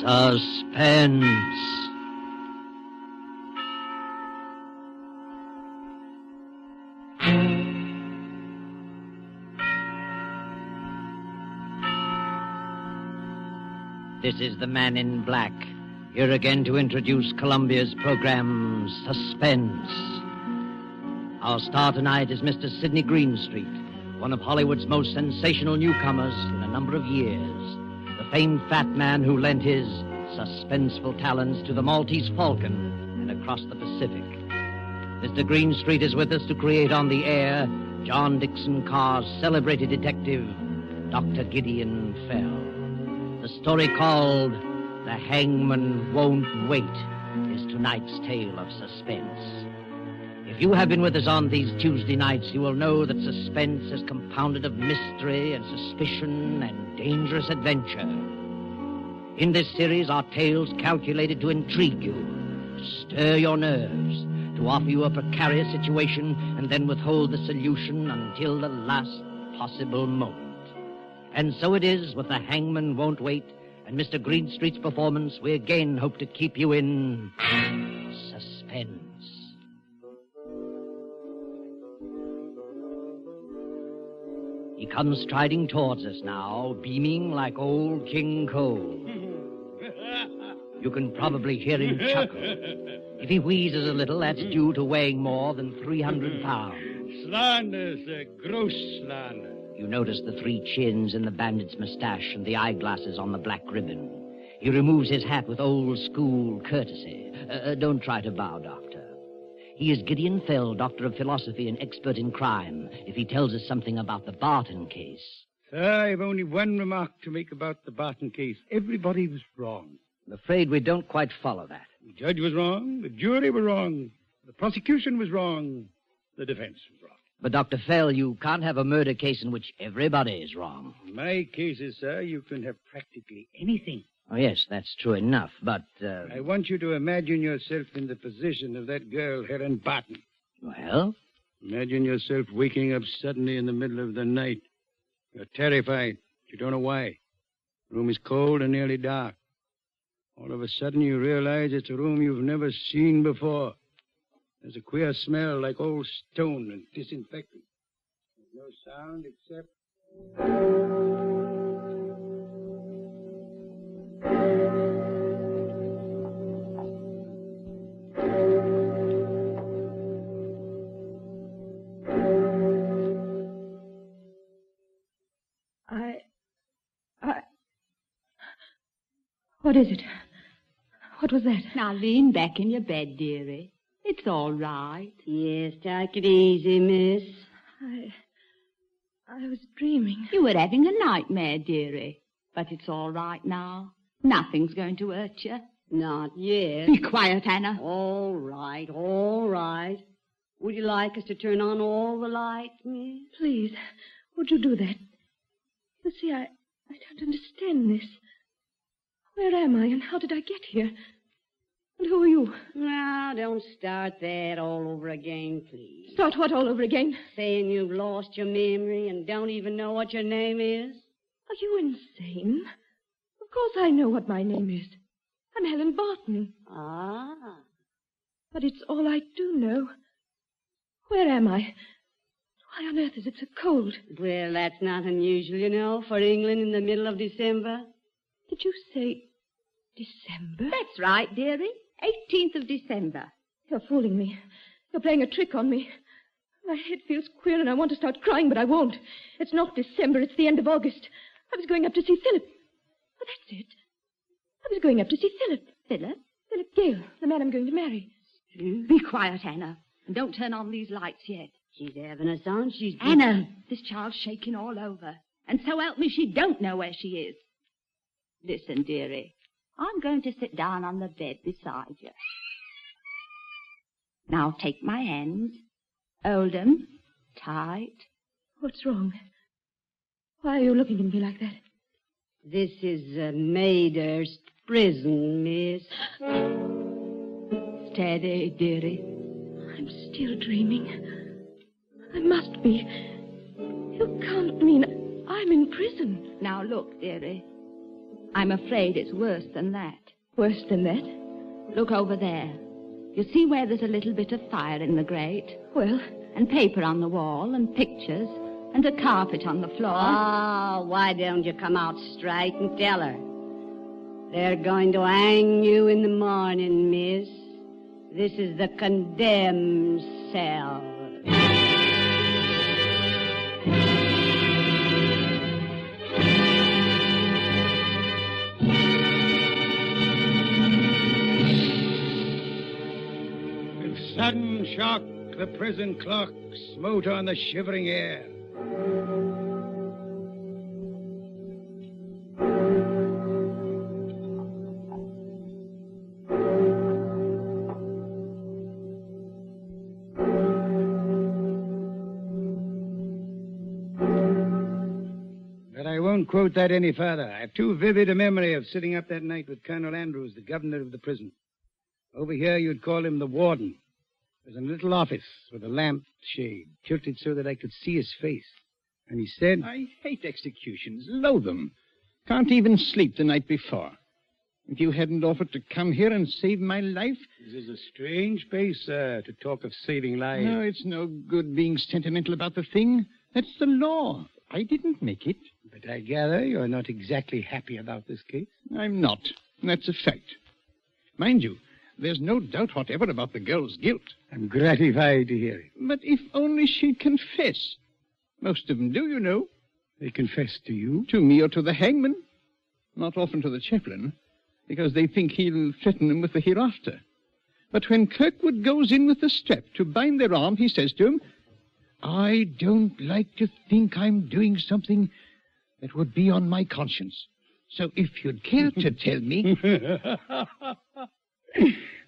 Suspense. This is the Man in Black, here again to introduce Columbia's program, Suspense. Our star tonight is Mr. Sydney Greenstreet, one of Hollywood's most sensational newcomers in a number of years. The famed fat man who lent his suspenseful talents to the Maltese Falcon and across the Pacific. Mr. Greenstreet is with us to create on the air John Dickson Carr's celebrated detective, Dr. Gideon Fell. The story called The Hangman Won't Wait is tonight's tale of suspense. If you have been with us on these Tuesday nights, you will know that suspense is compounded of mystery and suspicion and dangerous adventure. In this series are tales calculated to intrigue you, to stir your nerves, to offer you a precarious situation and then withhold the solution until the last possible moment. And so it is with The Hangman Won't Wait and Mr. Greenstreet's performance, we again hope to keep you in suspense. He comes striding towards us now, beaming like old King Cole. You can probably hear him chuckle. If he wheezes a little, that's due to weighing more than 300 pounds. Slander, sir, gross slander. You notice the 3 chins in the bandit's mustache and the eyeglasses on the black ribbon. He removes his hat with old-school courtesy. Don't try to bow, Doctor. He is Gideon Fell, Doctor of Philosophy and expert in crime, if he tells us something about the Barton case. Sir, I've only one remark to make about the Barton case. Everybody was wrong. I'm afraid we don't quite follow that. The judge was wrong, the jury were wrong, the prosecution was wrong, the defense was wrong. But, Dr. Fell, you can't have a murder case in which everybody is wrong. In my cases, sir, you can have practically anything. Oh, yes, that's true enough, but... I want you to imagine yourself in the position of that girl, Helen Barton. Well? Imagine yourself waking up suddenly in the middle of the night. You're terrified. You don't know why. The room is cold and nearly dark. All of a sudden, you realize it's a room you've never seen before. There's a queer smell like old stone and disinfectant. There's no sound except... What is it? What was that? Now lean back in your bed, dearie. It's all right. Yes, take it easy, miss. I was dreaming. You were having a nightmare, dearie. But it's all right now. Nothing's going to hurt you. Not yet. Be quiet, Anna. All right, all right. Would you like us to turn on all the lights, miss? Please, would you do that? You see, I don't understand this. Where am I and how did I get here? And who are you? Now, don't start that all over again, please. Start what all over again? Saying you've lost your memory and don't even know what your name is? Are you insane? Of course I know what my name is. I'm Helen Barton. Ah. But it's all I do know. Where am I? Why on earth is it so cold? Well, that's not unusual, you know, for England in the middle of December. Did you say December? That's right, dearie. 18th of December. You're fooling me. You're playing a trick on me. My head feels queer and I want to start crying, but I won't. It's not December, it's the end of August. I was going up to see Philip. Oh, that's it. I was going up to see Philip. Philip? Philip Gale, the man I'm going to marry. Be quiet, Anna. And don't turn on these lights yet. She's having us on. She's... Anna, this child's shaking all over. And so help me, she don't know where she is. Listen, dearie. I'm going to sit down on the bed beside you. Now take my hands. Hold them tight. What's wrong? Why are you looking at me like that? This is Maidhurst prison, miss. Steady, dearie. I'm still dreaming. I must be. You can't mean I'm in prison. Now look, dearie. I'm afraid it's worse than that. Worse than that? Look over there. You see where there's a little bit of fire in the grate? Well, And paper on the wall, and pictures, and a carpet on the floor. Oh, why don't you come out straight and tell her? They're going to hang you in the morning, miss. This is the condemned cell. With sudden shock, the prison clock smote on the shivering air. But I won't quote that any further. I have too vivid a memory of sitting up that night with Colonel Andrews, the governor of the prison. Over here, you'd call him the warden. There's a little office with a lamp shade tilted so that I could see his face. And he said, I hate executions, loathe them. Can't even sleep the night before. If you hadn't offered to come here and save my life... This is a strange place, sir, to talk of saving lives. No, it's no good being sentimental about the thing. That's the law. I didn't make it. But I gather you're not exactly happy about this case. I'm not. That's a fact. Mind you, there's no doubt whatever about the girl's guilt. I'm gratified to hear it. But if only she'd confess. Most of them do, you know. They confess to you? To me or to the hangman. Not often to the chaplain, because they think he'll threaten them with the hereafter. But when Kirkwood goes in with the strap to bind their arm, he says to him, I don't like to think I'm doing something that would be on my conscience. So if you'd care to tell me...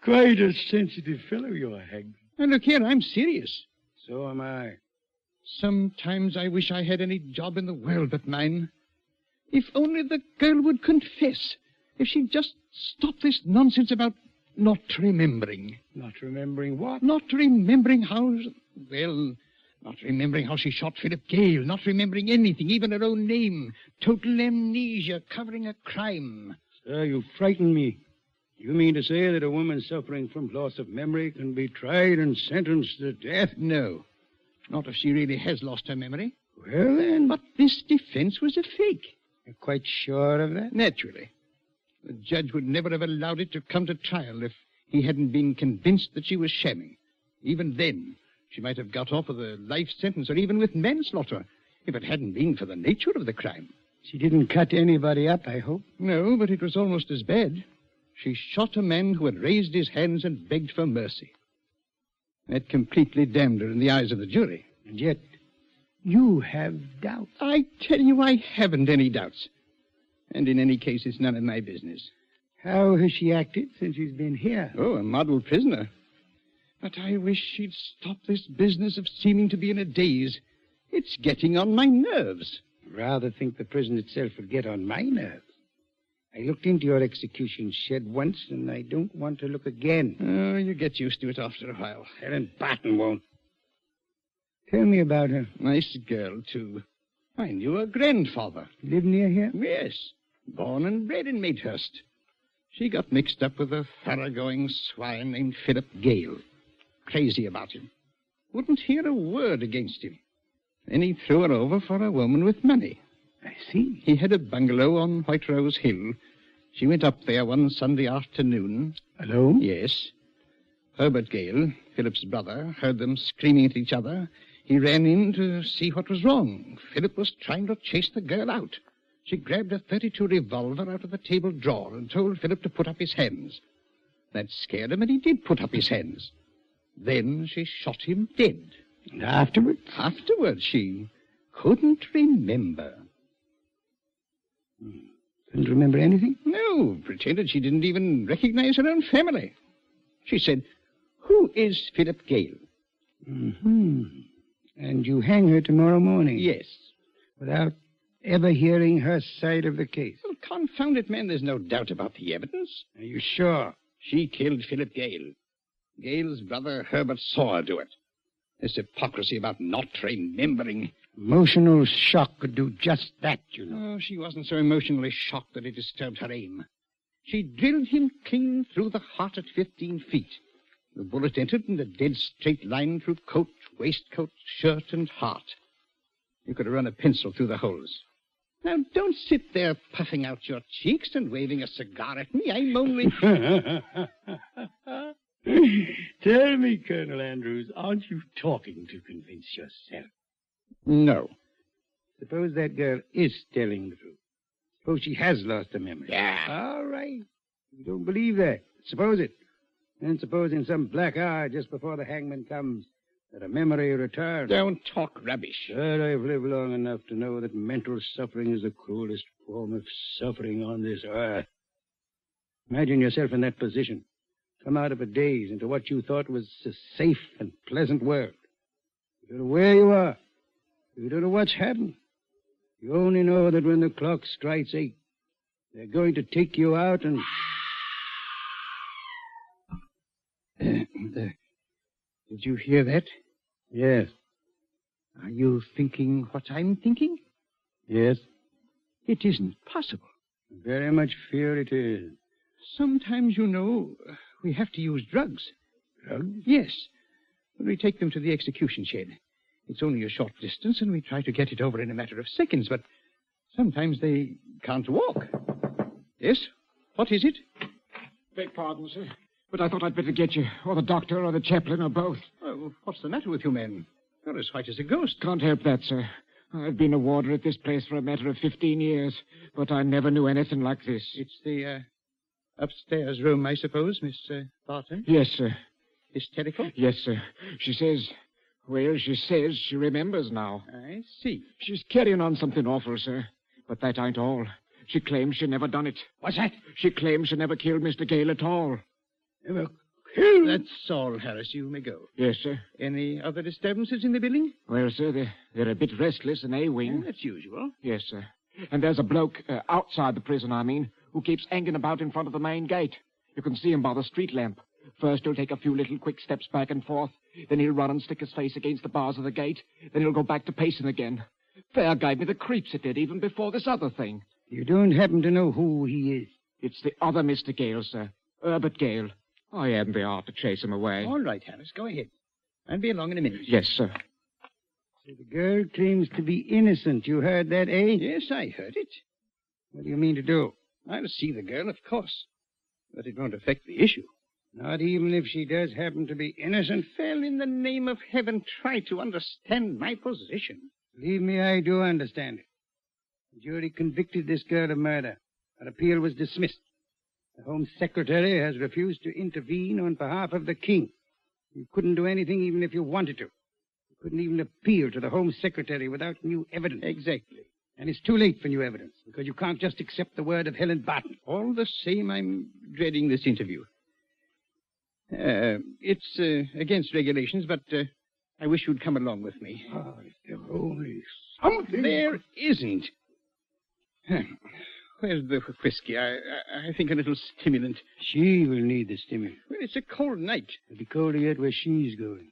Quite a sensitive fellow you are, Hagman. Now, look here, I'm serious. So am I. Sometimes I wish I had any job in the world but mine. If only the girl would confess. If she'd just stop this nonsense about not remembering. Not remembering what? Not remembering how... Well, not remembering how she shot Philip Gale. Not remembering anything, even her own name. Total amnesia, covering a crime. Sir, you frighten me. You mean to say that a woman suffering from loss of memory can be tried and sentenced to death? No. Not if she really has lost her memory. Well, then... But this defense was a fake. You're quite sure of that? Naturally. The judge would never have allowed it to come to trial if he hadn't been convinced that she was shamming. Even then, she might have got off with a life sentence or even with manslaughter if it hadn't been for the nature of the crime. She didn't cut anybody up, I hope. No, but it was almost as bad. She shot a man who had raised his hands and begged for mercy. That completely damned her in the eyes of the jury. And yet, you have doubts. I tell you, I haven't any doubts. And in any case, it's none of my business. How has she acted since she's been here? Oh, a model prisoner. But I wish she'd stop this business of seeming to be in a daze. It's getting on my nerves. Rather think the prison itself would get on my nerves. I looked into your execution shed once, and I don't want to look again. Oh, you get used to it after a while. Helen Barton won't. Tell me about her. Nice girl, too. I knew her grandfather. Live near here? Yes. Born and bred in Maidhurst. She got mixed up with a thoroughgoing swine named Philip Gale. Crazy about him. Wouldn't hear a word against him. Then he threw her over for a woman with money. I see. He had a bungalow on White Rose Hill. She went up there one Sunday afternoon. Alone? Yes. Herbert Gale, Philip's brother, heard them screaming at each other. He ran in to see what was wrong. Philip was trying to chase the girl out. She grabbed a .32 revolver out of the table drawer and told Philip to put up his hands. That scared him, and he did put up his hands. Then she shot him dead. And afterwards? Afterwards, she couldn't remember. Couldn't remember anything? No, pretended she didn't even recognize her own family. She said, "Who is Philip Gale?" Mm-hmm. And you hang her tomorrow morning? Yes. Without ever hearing her side of the case? Well, confound it, man, there's no doubt about the evidence. Are you sure? She killed Philip Gale. Gale's brother Herbert saw her do it. This hypocrisy about not remembering. Emotional shock could do just that, you know. Oh, she wasn't so emotionally shocked that it disturbed her aim. She drilled him clean through the heart at 15 feet. The bullet entered in a dead straight line through coat, waistcoat, shirt, and heart. You could have run a pencil through the holes. Now, don't sit there puffing out your cheeks and waving a cigar at me. I'm only... Tell me, Colonel Andrews, aren't you talking to convince yourself? No. Suppose that girl is telling the truth. Suppose she has lost her memory. Yeah. All right. You don't believe that. Suppose it. And suppose in some black hour just before the hangman comes that a memory returns. Don't talk rubbish. Sir, I've lived long enough to know that mental suffering is the cruelest form of suffering on this earth. Imagine yourself in that position. Come out of a daze into what you thought was a safe and pleasant world. You don't know where you are. You don't know what's happened. You only know that when the clock strikes 8, they're going to take you out and... Did you hear that? Yes. Are you thinking what I'm thinking? Yes. It isn't possible. Very much fear it is. Sometimes, you know, we have to use drugs. Drugs? Yes. We take them to the execution shed. It's only a short distance, and we try to get it over in a matter of seconds, but sometimes they can't walk. Yes? What is it? Beg pardon, sir, but I thought I'd better get you, or the doctor, or the chaplain, or both. Oh, what's the matter with you men? You're as white as a ghost. Can't help that, sir. I've been a warder at this place for a matter of 15 years, but I never knew anything like this. It's the, upstairs room, I suppose, Miss Barton? Yes, sir. Hysterical? Yes, sir. She says she remembers now. I see. She's carrying on something awful, sir. But that ain't all. She claims she never done it. What's that? She claims she never killed Mr. Gale at all. Never killed? That's all, Harris. You may go. Yes, sir. Any other disturbances in the building? Well, sir, they're a bit restless in A wing. That's usual. Yes, sir. And there's a bloke, outside the prison, I mean, who keeps hanging about in front of the main gate. You can see him by the street lamp. First, he'll take a few little quick steps back and forth. Then he'll run and stick his face against the bars of the gate. Then he'll go back to pacing again. Fair gave me the creeps, it did, even before this other thing. You don't happen to know who he is? It's the other Mr. Gale, sir. Herbert Gale. I haven't the art to chase him away. All right, Harris, go ahead. I'll be along in a minute. Yes, sir. So the girl claims to be innocent. You heard that, eh? Yes, I heard it. What do you mean to do? I'll see the girl, of course. But it won't affect the issue. Not even if she does happen to be innocent? Fell, in the name of heaven, try to understand my position. Believe me, I do understand it. The jury convicted this girl of murder. Her appeal was dismissed. The Home Secretary has refused to intervene on behalf of the King. You couldn't do anything even if you wanted to. You couldn't even appeal to the Home Secretary without new evidence. Exactly. And it's too late for new evidence, because you can't just accept the word of Helen Barton. All the same, I'm dreading this interview. It's against regulations, but I wish you'd come along with me. Oh, if there were only something. There isn't. Where's the whiskey? I think a little stimulant. She will need the stimulant. Well, it's a cold night. It'll be colder yet where she's going.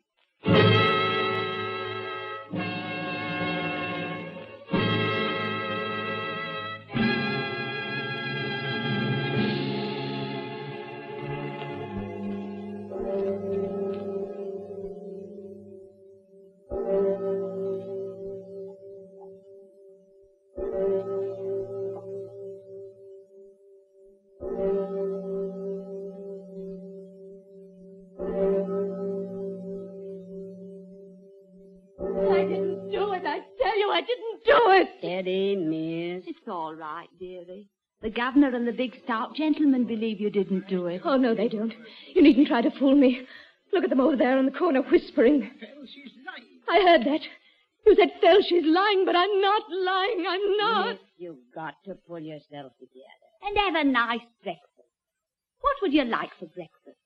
Steady, miss. It's all right, dearie. The governor and the big stout gentleman believe you didn't do it. Oh, no, they don't. You needn't try to fool me. Look at them over there in the corner whispering. Fell, she's lying. I heard that. You said, Fell, she's lying, but I'm not lying. I'm not. Miss, you've got to pull yourself together. And have a nice breakfast. What would you like for breakfast?